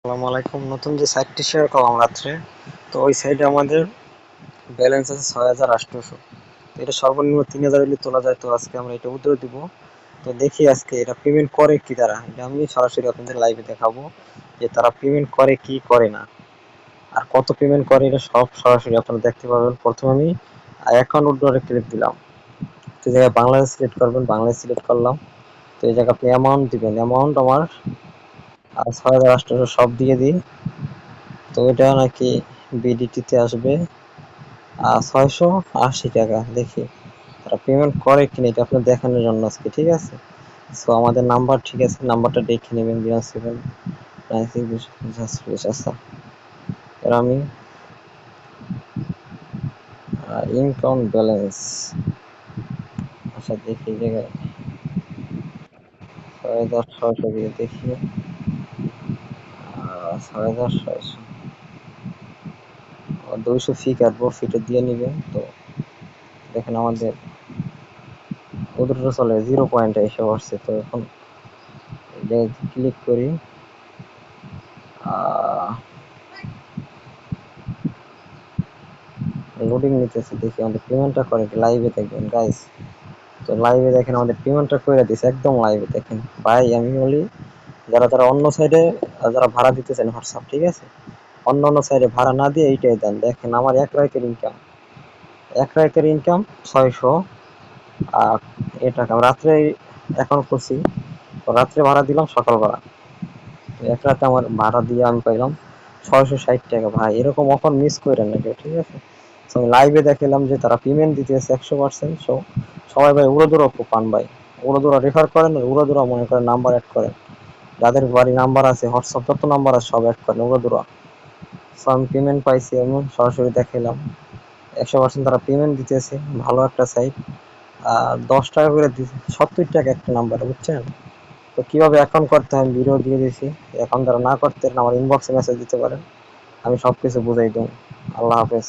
আসসালামু আলাইকুম। নতুন যে সাইটটি শেয়ার করলাম রাত্রে, তো ওই সাইটে আমাদের ব্যালেন্স আছে 6,800। তো এটা সর্বনিম্ন 3,000 হলে তোলা যায়। তো আজকে আমরা এটা উইথড্র দিব। তো দেখি আজকে এটা পেমেন্ট করে কি তারা, এটা আমি সরাসরি আপনাদের লাইভে দেখাবো যে তারা পেমেন্ট করে কি করে না, আর কত পেমেন্ট করে, এটা সব সরাসরি আপনারা দেখতে পাবেন। প্রথমে আমি অ্যাকাউন্ট উইথড্ররে ক্লিক দিলাম। তো এই জায়গায় বাংলাদেশ সিলেক্ট করবেন, বাংলাদেশ সিলেক্ট করলাম। তো এই জায়গায় আপনি অ্যামাউন্ট দিবেন, অ্যামাউন্ট আমার 6,800 সব দিয়ে দিই। তো এটা নাকি বিডিটিতে আসবে 680 টাকা। দেখি তারা পেমেন্ট করে কিনা, এটা আপনার দেখানোর জন্য আজকে, ঠিক আছে। সো আমাদের নাম্বার ঠিক আছে, নাম্বারটা দেখে নেবেন 0796 আচ্ছা। এর আমি ইনকাউন্ট ব্যালেন্স, আচ্ছা দেখি এই জায়গায় 6,600 দিয়ে দেখি, 6,600 200 ফি কাটবো, ফিটা দিয়ে নিবেন। তো দেখেন আমাদের ওদের চলে 0 পয়েন্টে এসে পড়ছে। তো এখন ক্লিক করি, লোডিং নিতেছে, দেখি আমাদের পেমেন্টটা করে লাইভে দেখবেন গাইস। তো লাইভে দেখেন আমাদের পেমেন্টটা করে দিছে, একদম লাইভে দেখেন। ভাই আমি বলি, যারা যারা অন্য সাইডে যারা ভাড়া দিতেছেন হোয়াটসঅ্যাপ, ঠিক আছে, অন্য অন্য সাইডে ভাড়া না দিয়ে এইটাই দেন। দেখেন আমার এক রাতের ইনকাম 600 টাকা রাত্রে এখন করছি। তো রাত্রে ভাড়া দিলাম, সকাল ভাড়া, তো এক রাতে আমার ভাড়া দিয়ে আমি পাইলাম 660 টাকা। ভাই এরকম অফার মিস করেন না কেউ, ঠিক আছে। তো আমি লাইভে দেখালাম যে তারা পেমেন্ট দিতেছে 100%। সবাই ভাই উড়োদুরা পান ভাই, উড়োদুরা রেফার করেন, উড়োদুরা মনে করেন নাম্বার অ্যাড করেন, যাদের বাড়ি নাম্বার আছে হোয়াটসঅ্যাপ যত নাম্বার আছে সব অ্যাড করেন উড়োদুরা। সো আমি পেমেন্ট পাইছি, আমি সরাসরি দেখালাম 100% তারা পেমেন্ট দিতেছে। ভালো একটা সাইট। আর 10 টাকা করে দিচ্ছে, 70 টাকা একটা নাম্বার, বুঝছেন। তো কিভাবে অ্যাকাউন্ট করতে হয় ভিডিও দিয়ে দিয়েছি। অ্যাকাউন্ট যারা না করতে আমার ইনবক্সে মেসেজ দিতে পারেন, আমি সবকিছু বুঝাই দেব। আল্লাহ হাফেজ।